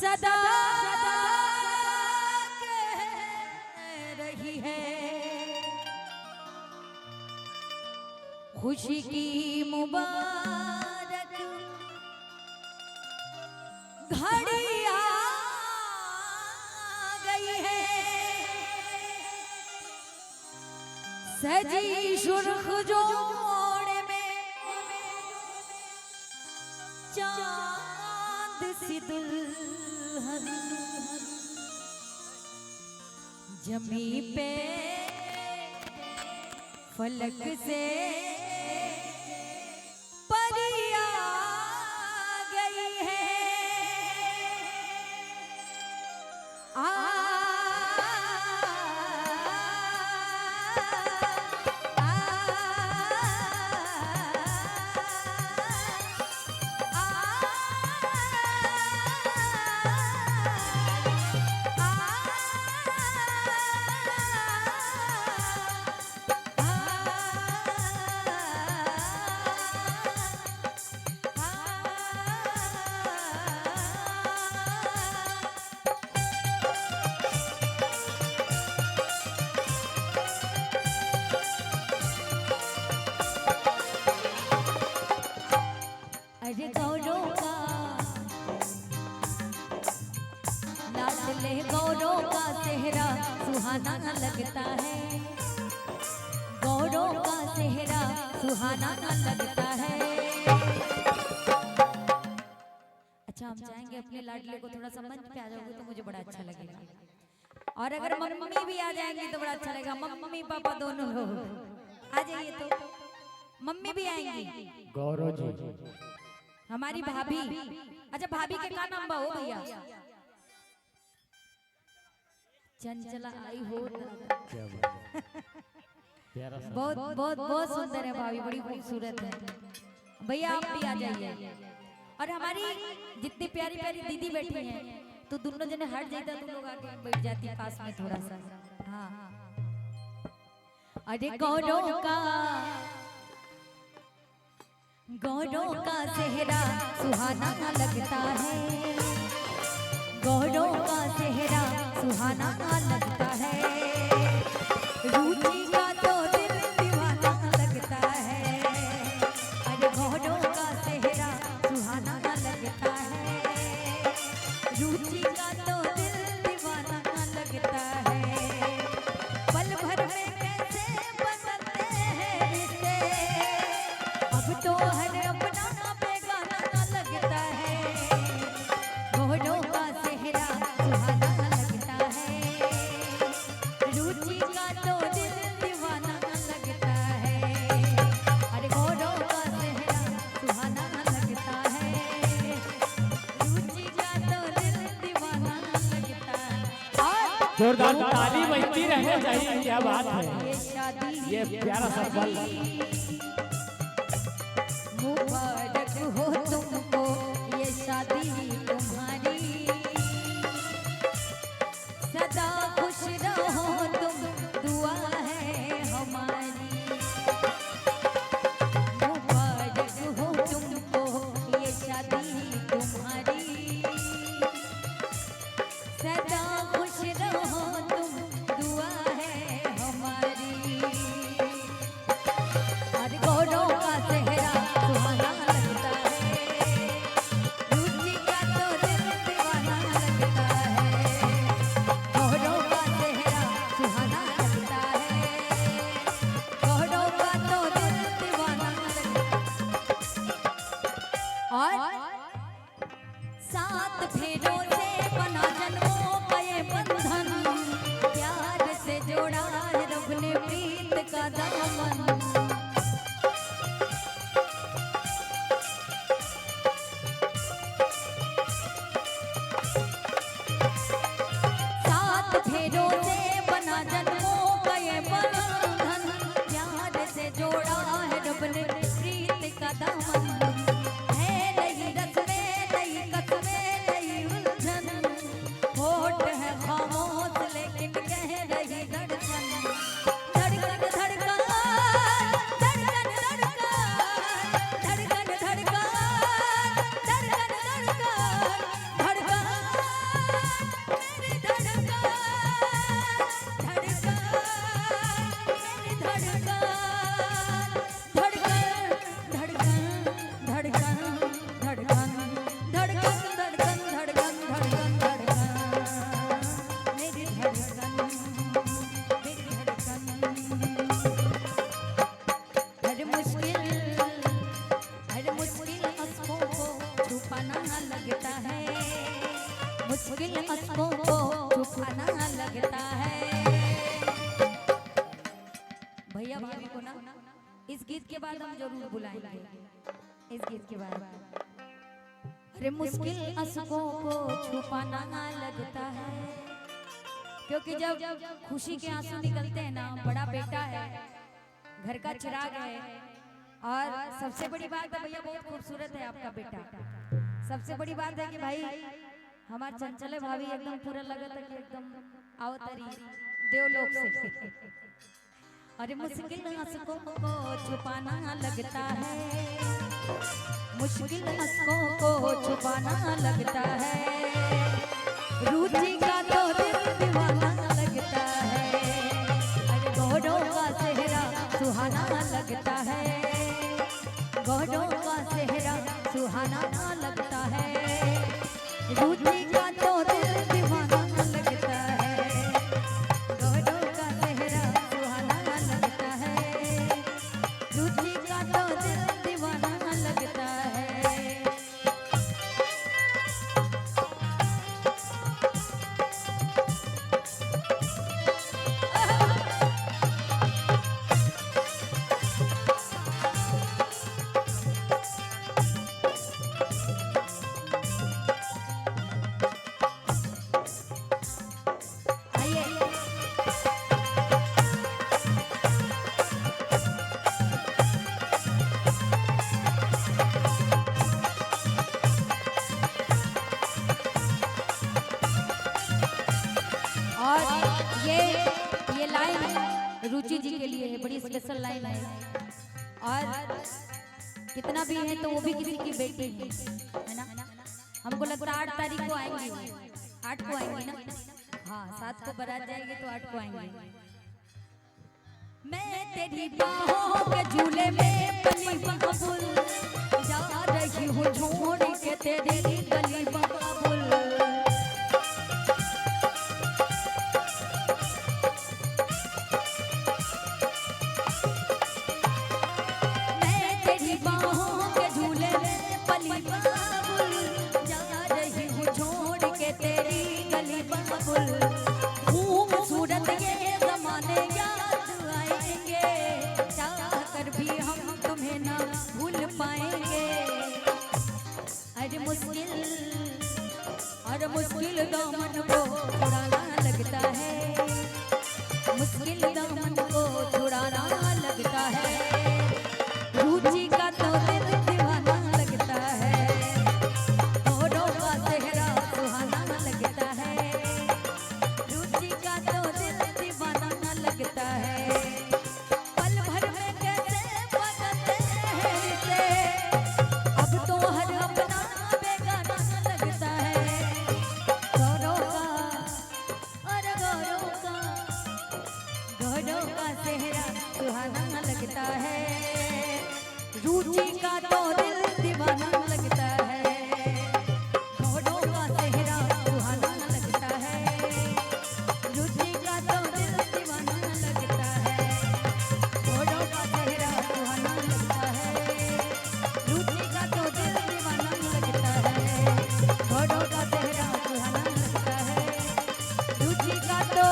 सदा कह रही है खुशी की मुबारक घड़ी आ गई है। सजी सुर्ख जोड़े में चांद सी दुल्हन जमी पे फलक से परी आ गई है। अरे गौरों का लाडले गौरों का चेहरा सुहाना लगता है। गौरों का चेहरा सुहाना लगता है। अच्छा हम चाहेंगे अपने लाडले को थोड़ा सा मंच पे आ जाओगे तो मुझे बड़ा अच्छा लगेगा। और अगर मम्मी भी आ जाएंगी तो बड़ा अच्छा लगेगा। मम्मी पापा दोनों लोग आ जाइए तो मम्मी भी आएंगी। गौरव जी हमारी भाभी। अच्छा भाभी के क्या नाम बा हो भैया? चंचला आई हो। क्या बात है। प्यारा सा बहुत बहुत बहुत सुंदर है भाभी, बड़ी खूबसूरत है। भैया आप भी आ जाइए। और हमारी जितनी प्यारी प्यारी दीदी बैठी हैं तो दोनों जने हट जाता तो लोग आगे बैठ जाती पास में थोड़ा सा। हाँ अरे गौरों का चेहरा सुहाना लगता है। गौरों का चेहरा सुहाना लगता है। रुचि का तो दिल दीवाना लगता है। अरे गौरों का चेहरा सुहाना लगता है। रुचि का तो दिल दीवाना लगता है। पल भर में कैसे बदलते हैं रिश्ते अब तो हर अपना बेगाना लगता है। गौरों का चेहरा सुहाना लगता है। रुचि का तो दिल दीवाना लगता है। अरे गौरों का चेहरा सुहाना लगता है। रुचि का तो दिल दीवाना लगता है। और जोरदार ताली बजती रहनी चाहिए। क्या बात है। ये शादी ये प्यारा सा पल मुबारक हो तुमको ये शादी तुम्हारी। सदा खुश रहो तुम दुआ है हमारी। मुबारक हो तुमको ये शादी तुम्हारी। सदा खुश रहो तुम दुआ है हमारी। और गौरों का चेहरा सुहाना लगता है। रुचि का तो दिल दीवाना लगता है। गौरों का चेहरा सुहाना लगता है। गौरों का तो दिल दीवाना लगता है। और सात फेरों से बना जन्मों का ये बंधन प्यार से जोड़ा है रब ने प्रीत का दामन। सात फेरों से बना जन्मों का ये बंधन प्यार से जोड़ा है रब ने प्रीत का दामन। है नहीं रस्में नहीं कसमें नहीं उलझन छुपाना लगता है, मुश्किल अश्कों को छुपाना लगता है। भैया भाभी को ना इस गीत के बाद हम जरूर बुलाएंगे, इस गीत के बाद। अरे मुश्किल अश्कों को छुपाना लगता है, क्योंकि जब खुशी के आंसू निकलते हैं ना, बड़ा बेटा है, घर का चिराग है, और सबसे बड़ी बात है भैया बहुत खूबसूरत है आपका बेटा। सबसे बड़ी बात है कि भाई हमारे चंचले भाभी एकदम पूरा लगा था कि एकदम अवतरी देवलोक से। अरे मुश्किल अश्कों को छुपाना लगता है, मुश्किल अश्कों को छुपाना लगता है, रुचि का तो दिल दीवाना लगता है, अरे घोड़ों का सेहरा सुहाना लगता है, घोड़ों का सेहरा सुहाना लगता है, रुचि का तो दिल दीवाना लगता है, घोड़ों का सेहरा सुहाना लगता है, रुचि का तो दिल दीवाना लगता है। और ये लाइन रुचि जी के लिए है, बड़ी स्पेशल लाइन है, और कितना भी है तो वो भी किसी की बेटी है ना। हमको लगता है 8 तारीख को आएंगे, 8 को आएंगे ना, हाँ 7 को बारात जाएगी तो 8 को आएंगे। मैं तेरी बाहों के झूले में पली बबुल, जा रही हूँ छोड़ के तेरी गली बबुल, खूबसूरत ये जमाने याद आएंगे, चाह कर भी हम तुम्हें ना भूल पाएंगे। अरे मुश्किल दामन को छुड़ाना लगता है, मुश्किल दामन को छुड़ाना लगता है, रुचि का तो दिल दीवाना लगता है, घोड़ों का सेहरा सुहाना लगता है, रुचि का तो दिल दीवाना लगता है। पल भर में कैसे बदलते हैं रिश्ते, अब तो हर अपना बेगाना लगता है, घोड़ों का और घोड़ों का सेहरा सुहाना लगता है, रुचि का तो दिल दीवाना लगता है, घोड़ों का सेहरा सुहाना लगता है, रुचि का तो दिल दीवाना लगता है, घोड़ों का सेहरा सुहाना लगता है, रुचि का तो दिल दीवाना लगता है, घोड़ों का सेहरा सुहाना लगता है, रुचि का तो